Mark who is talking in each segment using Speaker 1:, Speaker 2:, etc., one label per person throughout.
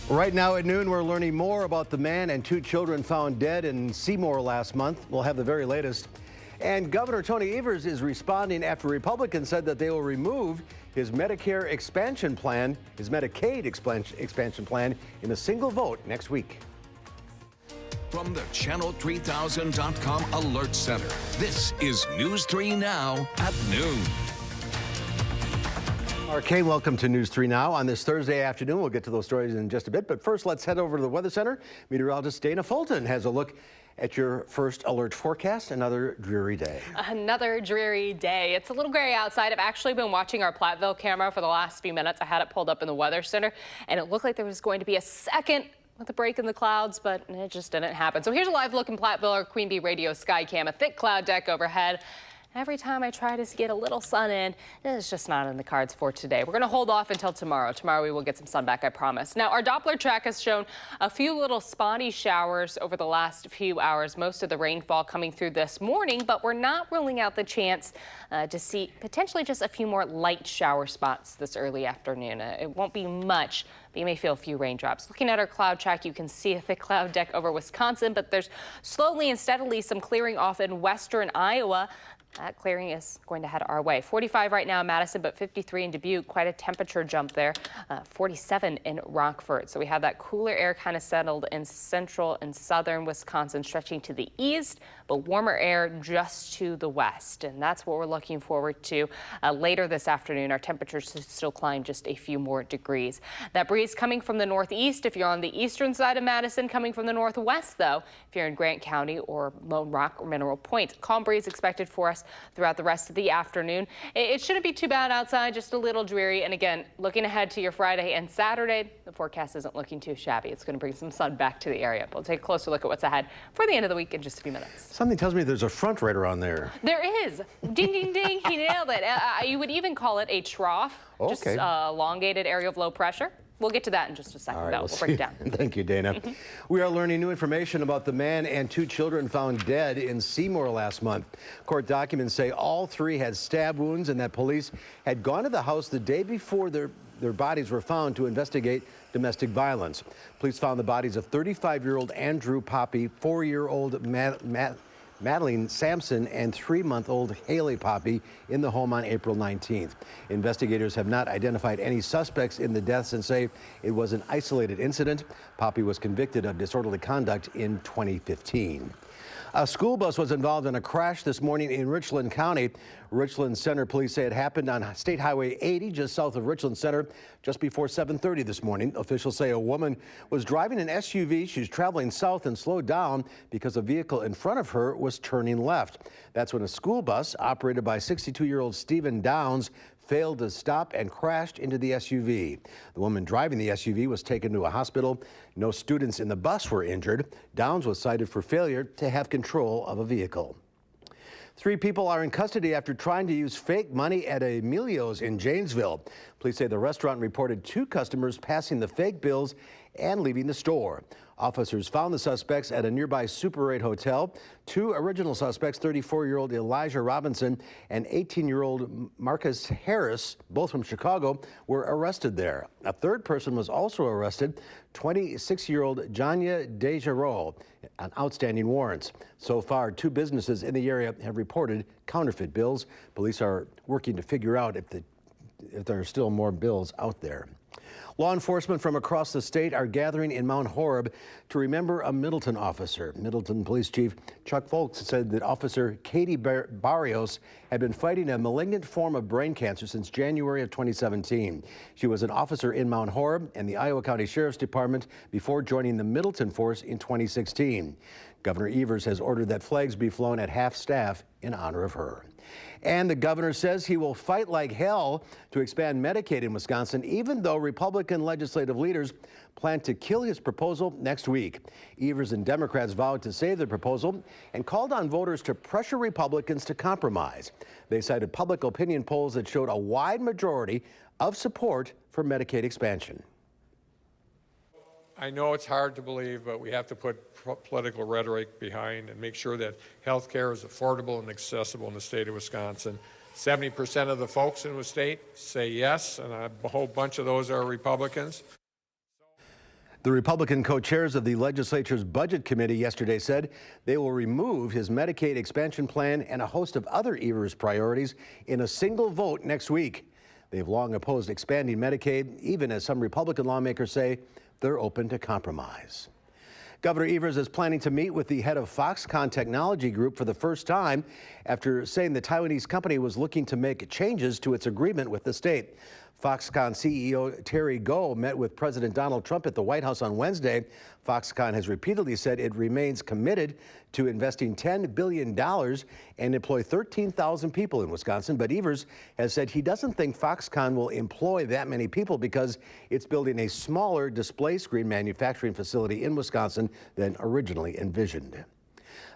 Speaker 1: Right now at noon, we're learning more about the man and two children found dead in Seymour last month. We'll have the very latest. And Governor Tony Evers is responding after Republicans said that they will remove his Medicare expansion plan, his Medicaid expansion plan, in a single vote next week.
Speaker 2: From the Channel3000.com Alert Center, this is News 3 Now at noon.
Speaker 1: Okay, welcome to News 3 Now on this Thursday afternoon. We'll get to those stories in just a bit, but first let's head over to the Weather Center. Meteorologist Dana Fulton has a look at your first alert forecast. Another dreary day.
Speaker 3: Another dreary day. It's a little gray outside. I've actually been watching our Platteville camera for the last few minutes. I had it pulled up in the Weather Center, and it looked like there was going to be a second with a break in the clouds, but it just didn't happen. So here's a live look in Platteville, our Queen Bee Radio sky cam, a thick cloud deck overhead. Every time I try to get a little sun in, it's just not in the cards for today. We're going to hold off until tomorrow. Tomorrow we will get some sun back, I promise. Now, our Doppler track has shown a few little spotty showers over the last few hours. Most of the rainfall coming through this morning, but we're not ruling out the chance to see potentially just a few more light shower spots this early afternoon. It won't be much, but you may feel a few raindrops. Looking at our cloud track, you can see a thick cloud deck over Wisconsin, but there's slowly and steadily some clearing off in western Iowa. That clearing is going to head our way. 45 right now in Madison, but 53 in Dubuque. Quite a temperature jump there. 47 in Rockford. So we have that cooler air kind of settled in central and southern Wisconsin, stretching to the east, but warmer air just to the west. And that's what we're looking forward to later this afternoon. Our temperatures still climb just a few more degrees. That breeze coming from the northeast if you're on the eastern side of Madison, coming from the northwest, though, if you're in Grant County or Lone Rock or Mineral Point. Calm breeze expected for us throughout the rest of the afternoon. It shouldn't be too bad outside, just a little dreary. And again, looking ahead to your Friday and Saturday, the forecast isn't looking too shabby. It's going to bring some sun back to the area. We'll take a closer look at what's ahead for the end of the week in just a few minutes.
Speaker 1: Something tells me there's a front right around there.
Speaker 3: There is. Ding, ding, ding. He nailed it. You would even call it a trough.
Speaker 1: Okay.
Speaker 3: Just elongated area of low pressure. We'll get to that in just a second, though. We'll break it down.
Speaker 1: Thank you, Dana. We are learning new information about the man and two children found dead in Seymour last month. Court documents say all three had stab wounds and that police had gone to the house the day before their bodies were found to investigate domestic violence. Police found the bodies of 35-year-old Andrew Poppy, 4-year-old Madeline Sampson, and 3-month-old Haley Poppy in the home on April 19th. Investigators have not identified any suspects in the deaths and say it was an isolated incident. Poppy was convicted of disorderly conduct in 2015. A school bus was involved in a crash this morning in Richland County. Richland Center police say it happened on State Highway 80 just south of Richland Center just before 7:30 this morning. Officials say a woman was driving an SUV. She was traveling south and slowed down because a vehicle in front of her was turning left. That's when a school bus operated by 62-year-old Stephen Downs failed to stop and crashed into the SUV. The woman driving the SUV was taken to a hospital. No students in the bus were injured. Downs was cited for failure to have control of a vehicle. 3 people are in custody after trying to use fake money at Emilio's in Janesville. Police say the restaurant reported 2 customers passing the fake bills and leaving the store. Officers found the suspects at a nearby Super 8 hotel. 2 original suspects, 34-year-old Elijah Robinson and 18-year-old Marcus Harris, both from Chicago, were arrested there. A 3rd person was also arrested, 26-year-old Janya Desjarreau, on outstanding warrants. So far, 2 businesses in the area have reported counterfeit bills. Police are working to figure out if there are still more bills out there. Law enforcement from across the state are gathering in Mount Horeb to remember a Middleton officer. Middleton Police Chief Chuck Folks said that Officer Katie Barrios had been fighting a malignant form of brain cancer since January of 2017. She was an officer in Mount Horeb and the Iowa County Sheriff's Department before joining the Middleton force in 2016. Governor Evers has ordered that flags be flown at half-staff in honor of her. And the governor says he will fight like hell to expand Medicaid in Wisconsin, even though Republican legislative leaders plan to kill his proposal next week. Evers and Democrats vowed to save the proposal and called on voters to pressure Republicans to compromise. They cited public opinion polls that showed a wide majority of support for Medicaid expansion.
Speaker 4: I know it's hard to believe, but we have to put political rhetoric behind and make sure that health care is affordable and accessible in the state of Wisconsin. 70% of the folks in the state say yes, and a whole bunch of those are Republicans.
Speaker 1: The Republican co-chairs of the legislature's budget committee yesterday said they will remove his Medicaid expansion plan and a host of other Evers priorities in a single vote next week. They've long opposed expanding Medicaid, even as some Republican lawmakers say they're open to compromise. Governor Evers is planning to meet with the head of Foxconn Technology Group for the first time after saying the Taiwanese company was looking to make changes to its agreement with the state. Foxconn CEO Terry Gou met with President Donald Trump at the White House on Wednesday. Foxconn has repeatedly said it remains committed to investing $10 billion and employ 13,000 people in Wisconsin. But Evers has said he doesn't think Foxconn will employ that many people because it's building a smaller display screen manufacturing facility in Wisconsin than originally envisioned.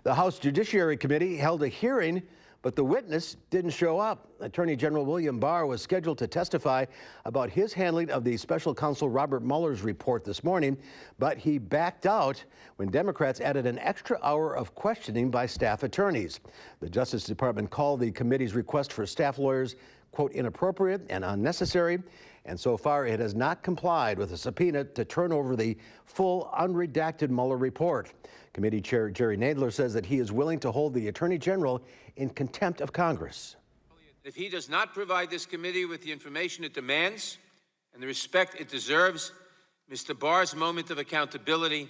Speaker 1: The House Judiciary Committee held a hearing, but the witness didn't show up. Attorney General William Barr was scheduled to testify about his handling of the special counsel Robert Mueller's report this morning, but he backed out when Democrats added an extra hour of questioning by staff attorneys. The Justice Department called the committee's request for staff lawyers, quote, inappropriate and unnecessary, and so far it has not complied with a subpoena to turn over the full unredacted Mueller report. Committee Chair Jerry Nadler says that he is willing to hold the Attorney General in contempt of Congress.
Speaker 5: If he does not provide this committee with the information it demands and the respect it deserves, Mr. Barr's moment of accountability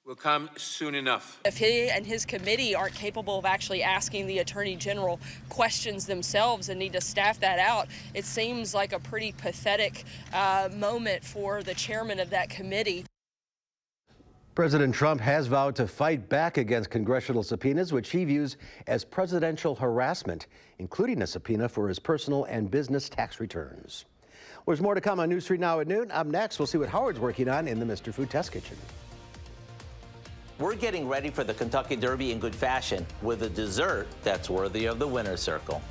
Speaker 5: will come soon enough.
Speaker 6: If he and his committee aren't capable of actually asking the Attorney General questions themselves and need to staff that out, it seems like a pretty pathetic moment for the chairman of that committee.
Speaker 1: President Trump has vowed to fight back against congressional subpoenas, which he views as presidential harassment, including a subpoena for his personal and business tax returns. Well, there's more to come on News 3 Now at noon. Up next, we'll see what Howard's working on in the Mr. Food Test Kitchen.
Speaker 7: We're getting ready for the Kentucky Derby in good fashion with a dessert that's worthy of the winner's circle.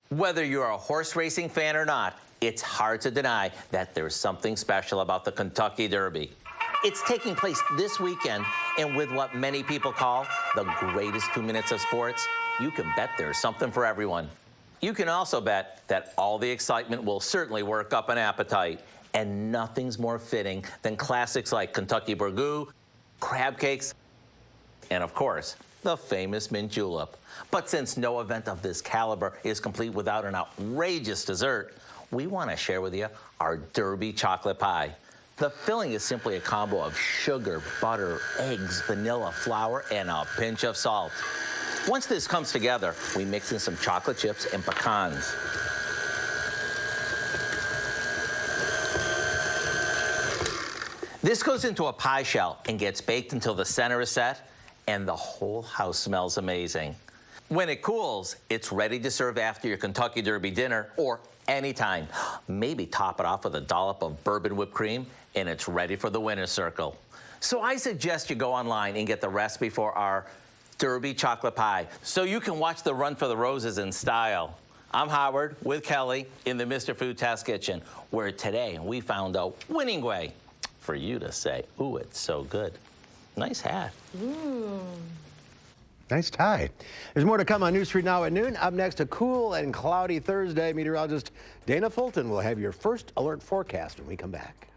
Speaker 7: Whether you're a horse racing fan or not, it's hard to deny that there's something special about the Kentucky Derby. It's taking place this weekend, and with what many people call the greatest 2 minutes of sports, you can bet there's something for everyone. You can also bet that all the excitement will certainly work up an appetite, and nothing's more fitting than classics like Kentucky Burgoo, crab cakes, and of course, the famous mint julep. But since no event of this caliber is complete without an outrageous dessert, we want to share with you our Derby chocolate pie. The filling is simply a combo of sugar, butter, eggs, vanilla, flour, and a pinch of salt. Once this comes together, we mix in some chocolate chips and pecans. This goes into a pie shell and gets baked until the center is set, and the whole house smells amazing. When it cools, it's ready to serve after your Kentucky Derby dinner or anytime. Maybe top it off with a dollop of bourbon whipped cream, and it's ready for the winner's circle. So I suggest you go online and get the recipe for our Derby chocolate pie so you can watch the Run for the Roses in style. I'm Howard with Kelly in the Mr. Food Test Kitchen, where today we found a winning way for you to say, ooh, it's so good. Nice hat.
Speaker 1: Nice tie. There's more to come on News 3 Now at noon. Up next, a cool and cloudy Thursday. Meteorologist Dana Fulton will have your first alert forecast when we come back.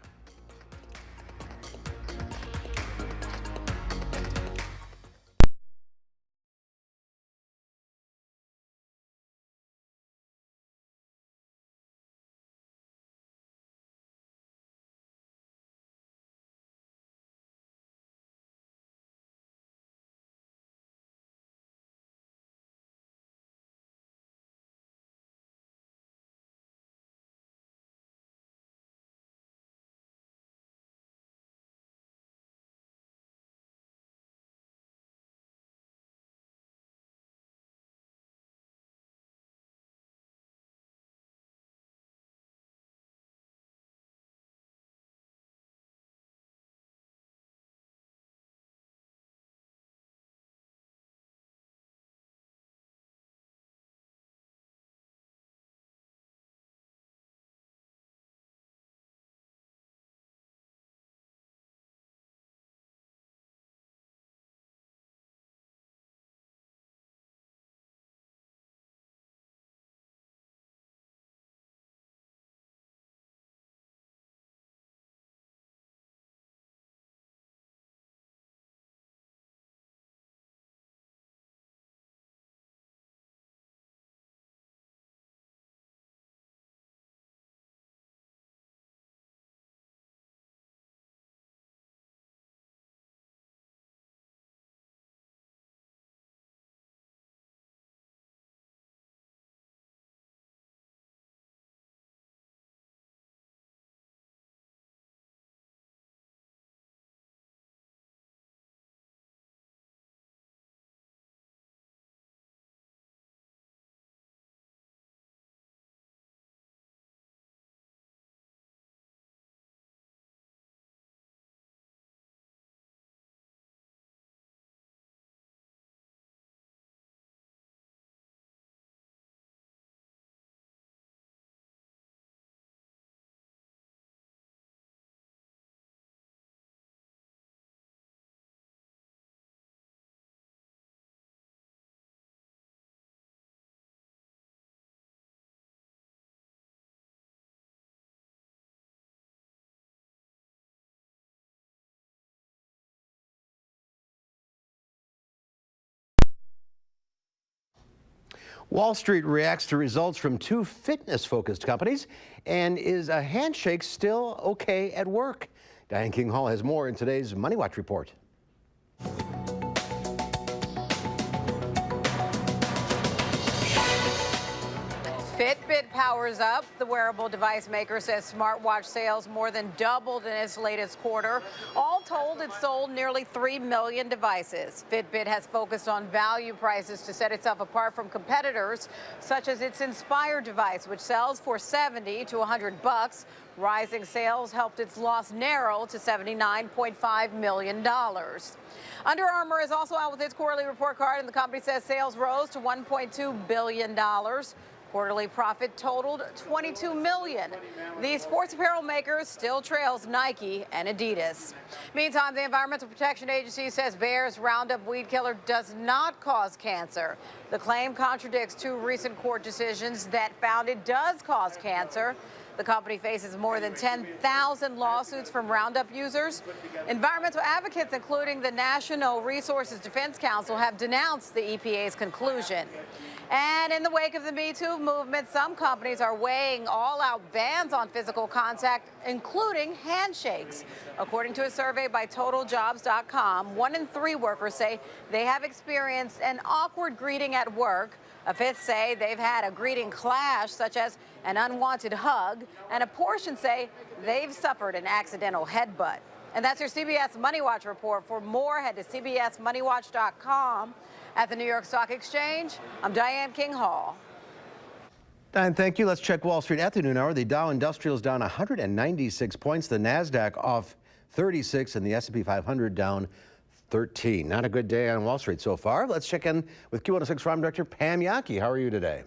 Speaker 1: Wall Street reacts to results from two fitness-focused companies. And is a handshake still okay at work? Diane King Hall has more in today's Money Watch report.
Speaker 8: Fitbit powers up. The wearable device maker says smartwatch sales more than doubled in its latest quarter. All told, it sold nearly 3 million devices. Fitbit has focused on value prices to set itself apart from competitors, such as its Inspire device, which sells for $70 to $100. Rising sales helped its loss narrow to $79.5 million. Under Armour is also out with its quarterly report card, and the company says sales rose to $1.2 billion. Quarterly profit totaled $22 million. The sports apparel maker still trails Nike and Adidas. Meantime, the Environmental Protection Agency says Bayer's Roundup weed killer does not cause cancer. The claim contradicts two recent court decisions that found it does cause cancer. The company faces more than 10,000 lawsuits from Roundup users. Environmental advocates, including the National Resources Defense Council, have denounced the EPA's conclusion. And in the wake of the Me Too movement, some companies are weighing all-out bans on physical contact, including handshakes. According to a survey by TotalJobs.com, 1 in 3 workers say they have experienced an awkward greeting at work. A fifth say they've had a greeting clash, such as an unwanted hug, and a portion say they've suffered an accidental headbutt. And that's your CBS Money Watch report. For more, head to cbsmoneywatch.com. At the New York Stock Exchange, I'm Diane King Hall.
Speaker 1: Diane, thank you. Let's check Wall Street at the noon hour. The Dow Industrial is down 196 points. The NASDAQ off 36 and the S&P 500 down 13. Not a good day on Wall Street so far. Let's check in with Q106 Farm Director Pam Yockey. How are you today?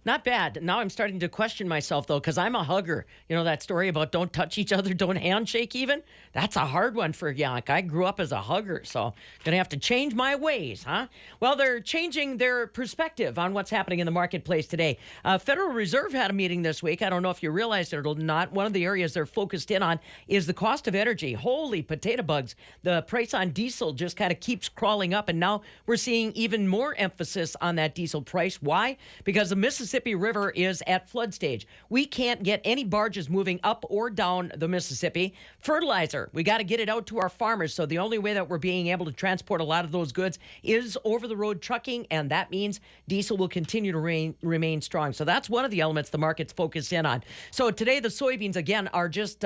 Speaker 9: Not bad. Now I'm starting to question myself, though, because I'm a hugger. You know that story about don't touch each other, don't handshake even? That's a hard one for Yonk. I grew up as a hugger, so going to have to change my ways, huh? Well, they're changing their perspective on what's happening in the marketplace today. Federal Reserve had a meeting this week. I don't know if you realized it or not. One of the areas they're focused in on is the cost of energy. Holy potato bugs. The price on diesel just kind of keeps crawling up, and now we're seeing even more emphasis on that diesel price. Why? Because the Mississippi River is at flood stage. We can't get any barges moving up or down the Mississippi. Fertilizer, we got to get it out to our farmers. So the only way that we're being able to transport a lot of those goods is over-the-road trucking, and that means diesel will continue to remain strong. So that's one of the elements the market's focused in on. So today the soybeans, again, are just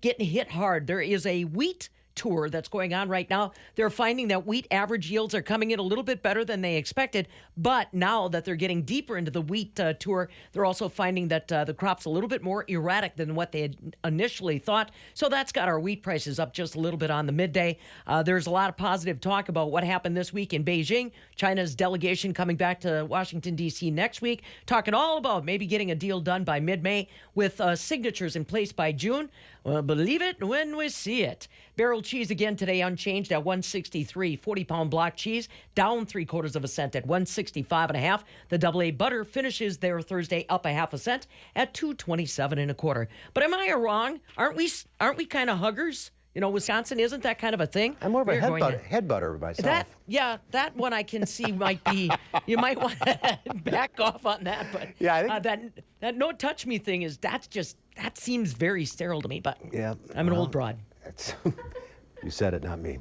Speaker 9: getting hit hard. There is a wheat tour that's going on right now. They're finding that wheat average yields are coming in a little bit better than they expected, but now that they're getting deeper into the wheat tour, they're also finding that the crop's a little bit more erratic than what they had initially thought. So that's got our wheat prices up just a little bit on the midday. There's a lot of positive talk about what happened this week in Beijing. China's delegation coming back to Washington, D.C. next week, talking all about maybe getting a deal done by mid-May with signatures in place by June. Well, believe it when we see it. Barrel cheese again today unchanged at $1.63. 40-pound block cheese down 3/4 cent at $1.65.5. The AA butter finishes their Thursday up 1/2 cent at $2.27 1/4. But am I wrong? Aren't we kind of huggers? You know, Wisconsin isn't that kind of a thing.
Speaker 1: I'm more of a head butter myself.
Speaker 9: That one I can see might be. You might want to back off on that. But
Speaker 1: yeah, I think
Speaker 9: that no touch me thing that seems very sterile to me. But yeah, I'm an old broad.
Speaker 1: You said it, not me.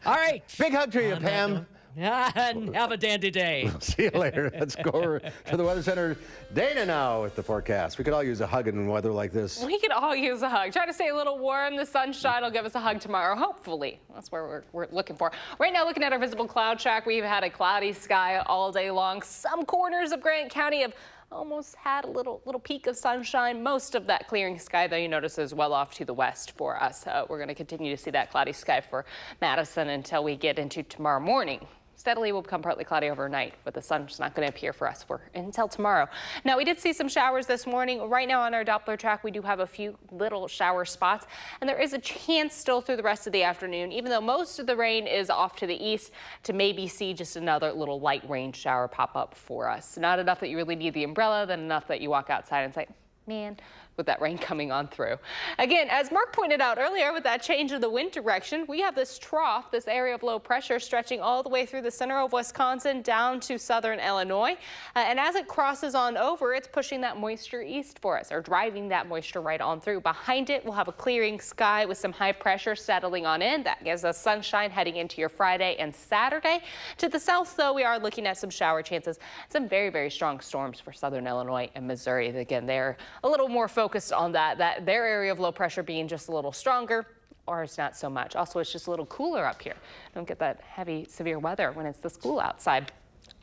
Speaker 9: All right.
Speaker 1: Big hug to you, Pam.
Speaker 9: And have a dandy day.
Speaker 1: See you later. Let's go over to the Weather Center. Dana now with the forecast. We could all use a hug in weather like this.
Speaker 3: We could all use a hug. Try to stay a little warm. The sunshine will give us a hug tomorrow, hopefully. That's where we're looking for. Right now, looking at our visible cloud track, we've had a cloudy sky all day long. Some corners of Grant County have almost had a little peak of sunshine. Most of that clearing sky, though, you notice, is well off to the west for us. We're going to continue to see that cloudy sky for Madison until we get into tomorrow morning. Steadily will become partly cloudy overnight, but the sun's not going to appear for us until tomorrow. Now, we did see some showers this morning. Right now on our Doppler track, we do have a few little shower spots, and there is a chance still through the rest of the afternoon, even though most of the rain is off to the east, to maybe see just another little light rain shower pop up for us. Not enough that you really need the umbrella, then enough that you walk outside and say, man, with that rain coming on through. Again, as Mark pointed out earlier, with that change of the wind direction, we have this trough, this area of low pressure stretching all the way through the center of Wisconsin down to southern Illinois. And as it crosses on over, it's pushing that moisture east for us, or driving that moisture right on through. Behind it, we'll have a clearing sky with some high pressure settling on in. That gives us sunshine heading into your Friday and Saturday. To the south, though, we are looking at some shower chances. Some very, very strong storms for southern Illinois and Missouri. Again, they're a little more focused on that their area of low pressure being just a little stronger, or it's not so much. Also, it's just a little cooler up here. Don't get that heavy, severe weather when it's this cool outside.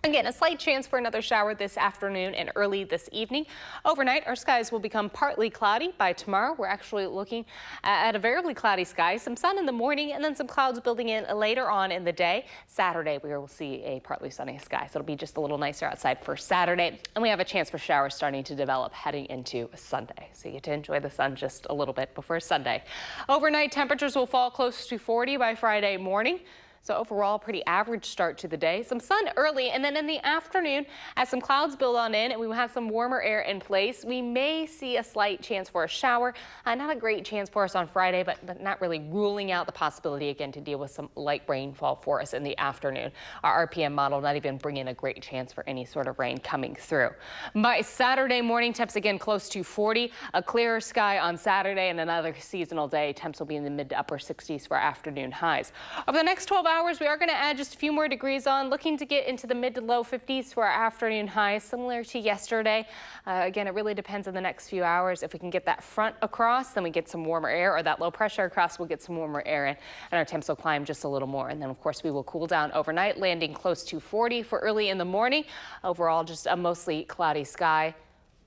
Speaker 3: Again, a slight chance for another shower this afternoon and early this evening. Overnight, our skies will become partly cloudy. By tomorrow, we're actually looking at a variably cloudy sky, some sun in the morning, and then some clouds building in later on in the day. Saturday, we will see a partly sunny sky, so it'll be just a little nicer outside for Saturday. And we have a chance for showers starting to develop heading into Sunday, so you get to enjoy the sun just a little bit before Sunday. Overnight, temperatures will fall close to 40 by Friday morning. So overall, pretty average start to the day. Some sun early, and then in the afternoon, as some clouds build on in and we will have some warmer air in place, we may see a slight chance for a shower. Not a great chance for us on Friday, but not really ruling out the possibility again to deal with some light rainfall for us in the afternoon. Our RPM model not even bringing a great chance for any sort of rain coming through. By Saturday morning, temps again close to 40. A clearer sky on Saturday and another seasonal day. Temps will be in the mid to upper 60s for afternoon highs. Over the next 12 hours, we are going to add just a few more degrees on, looking to get into the mid to low 50s for our afternoon highs, similar to yesterday. Again, it really depends on the next few hours. If we can get that front across, then we get some warmer air, or that low pressure across, we'll get some warmer air in, and our temps will climb just a little more. And then, of course, we will cool down overnight, landing close to 40 for early in the morning. Overall, just a mostly cloudy sky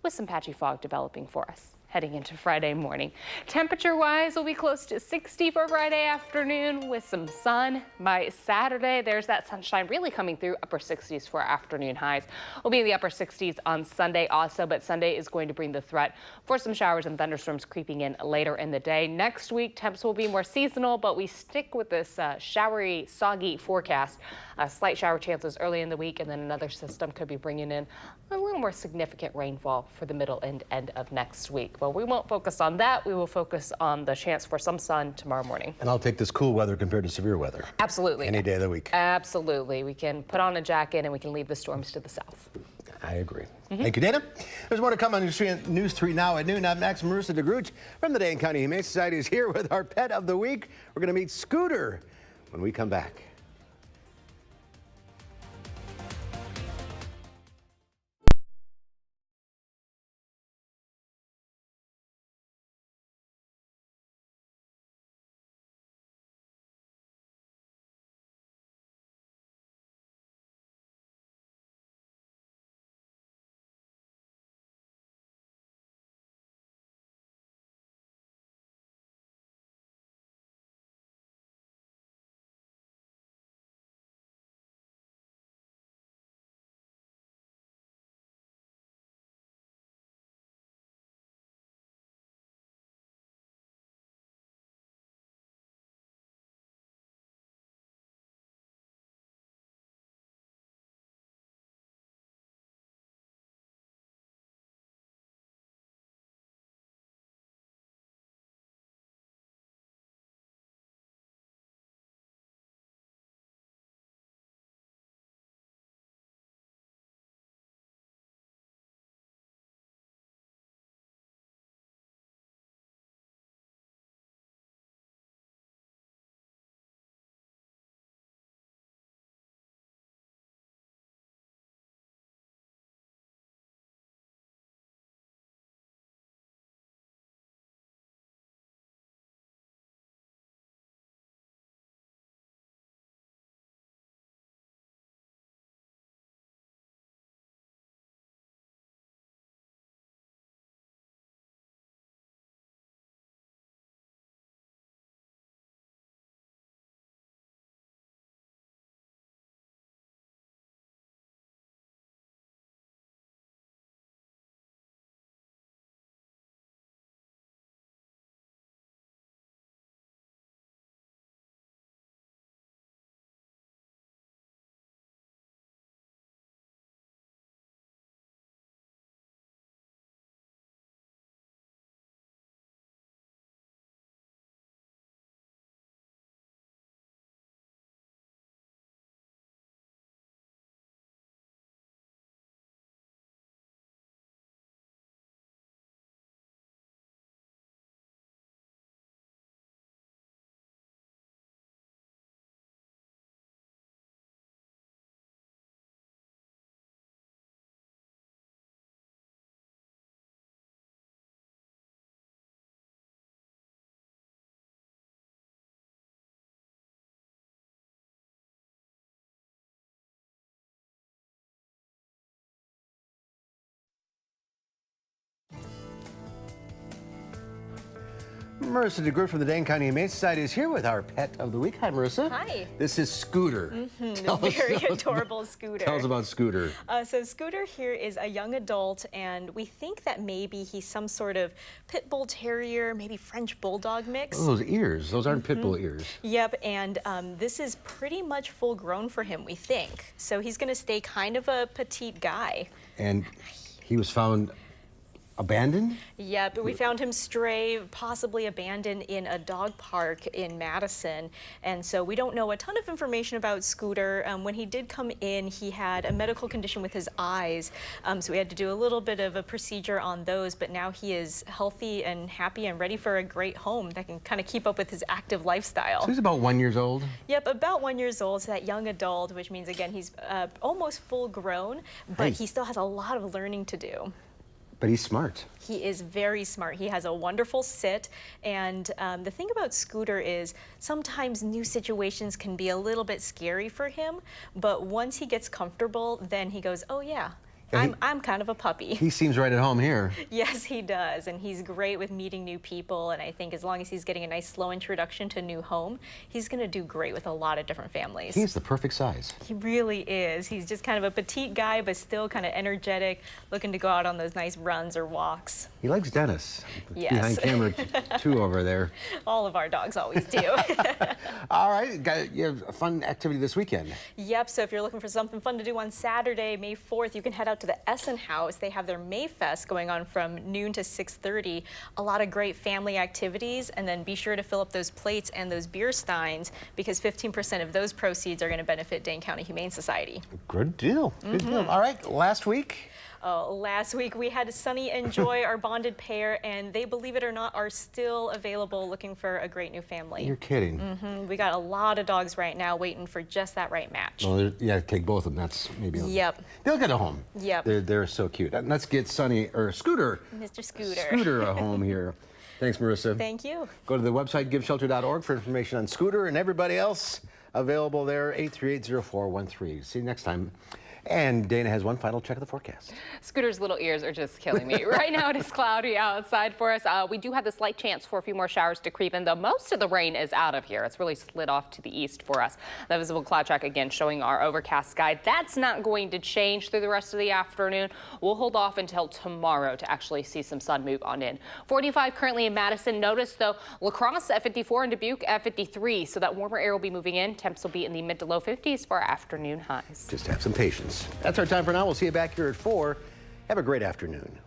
Speaker 3: with some patchy fog developing for us heading into Friday morning. Temperature-wise, we'll be close to 60 for Friday afternoon with some sun. By Saturday, there's that sunshine really coming through, upper 60s for our afternoon highs. We'll be in the upper 60s on Sunday also, but Sunday is going to bring the threat for some showers and thunderstorms creeping in later in the day. Next week, temps will be more seasonal, but we stick with this showery, soggy forecast. Slight shower chances early in the week, and then another system could be bringing in a little more significant rainfall for the middle and end of next week. Well, we won't focus on that. We will focus on the chance for some sun tomorrow morning.
Speaker 1: And I'll take this cool weather compared to severe weather.
Speaker 3: Absolutely.
Speaker 1: Any day of the week.
Speaker 3: Absolutely. We can put on a jacket and we can leave the storms to the south.
Speaker 1: I agree. Thank you, Dana. There's more to come on News 3 now at noon. I'm Max. Marissa DeGrooch from the Dane County Humane Society is here with our pet of the week. We're going to meet Scooter when we come back. Marissa DeGroot from the Dane County Humane Society is here with our pet of the week. Hi, Marissa.
Speaker 10: Hi.
Speaker 1: This is Scooter.
Speaker 10: Very adorable Scooter.
Speaker 1: Tell us about Scooter.
Speaker 10: So Scooter here is a young adult, and we think that maybe he's some sort of pit bull terrier, maybe French bulldog mix.
Speaker 1: Oh, those ears. Those aren't pit bull ears.
Speaker 10: Yep, and this is pretty much full grown for him, we think. So he's going to stay kind of a petite guy.
Speaker 1: And he was found abandoned?
Speaker 10: Yeah, but we found him stray, possibly abandoned in a dog park in Madison. And so we don't know a ton of information about Scooter. When he did come in, he had a medical condition with his eyes. So we had to do a little bit of a procedure on those, but now he is healthy and happy and ready for a great home that can kind of keep up with his active lifestyle.
Speaker 1: So he's about 1 year old?
Speaker 10: Yep, about 1 year old, so that young adult, which means, again, he's almost full grown, but he still has a lot of learning to do.
Speaker 1: But he's smart.
Speaker 10: He is very smart. He has a wonderful sit. And the thing about Scooter is sometimes new situations can be a little bit scary for him. But once he gets comfortable, then he goes, oh, yeah. I'm kind of a puppy.
Speaker 1: He seems right at home here.
Speaker 10: Yes, he does. And he's great with meeting new people. And I think as long as he's getting a nice slow introduction to a new home, he's going to do great with a lot of different families.
Speaker 1: He's the perfect size.
Speaker 10: He really is. He's just kind of a petite guy, but still kind of energetic, looking to go out on those nice runs or walks.
Speaker 1: He likes Dennis.
Speaker 10: Yes.
Speaker 1: Behind camera 2 over there.
Speaker 10: All of our dogs always do.
Speaker 1: All right, you have a fun activity this weekend.
Speaker 10: Yep, so if you're looking for something fun to do on Saturday, May 4th, you can head out to the Essen House. They have their Mayfest going on from noon to 6:30. A lot of great family activities, and then be sure to fill up those plates and those beer steins because 15% of those proceeds are going to benefit Dane County Humane Society.
Speaker 1: Good deal. Good deal. All right, last week.
Speaker 10: Last week we had Sunny and Joy, our bonded pair, and they, believe it or not, are still available looking for a great new family.
Speaker 1: You're kidding.
Speaker 10: We got a lot of dogs right now waiting for just that right match.
Speaker 1: Well, yeah, take both of them. That's maybe.
Speaker 10: Yep.
Speaker 1: They'll get a home.
Speaker 10: Yep.
Speaker 1: They're so cute. And let's get Sunny or Scooter.
Speaker 10: Mr. Scooter.
Speaker 1: Scooter a home here. Thanks, Marissa.
Speaker 10: Thank you.
Speaker 1: Go to the website giveshelter.org for information on Scooter and everybody else available there. 838-0413. See you next time. And Dana has one final check of the forecast.
Speaker 3: Scooter's little ears are just killing me. Right now it is cloudy outside for us. We do have the slight chance for a few more showers to creep in, though most of the rain is out of here. It's really slid off to the east for us. The visible cloud track again showing our overcast sky. That's not going to change through the rest of the afternoon. We'll hold off until tomorrow to actually see some sun move on in. 45 currently in Madison. Notice though, La Crosse at 54 and Dubuque at 53. So that warmer air will be moving in. Temps will be in the mid to low 50s for our afternoon highs.
Speaker 1: Just have some patience. That's our time for now. We'll see you back here at 4. Have a great afternoon.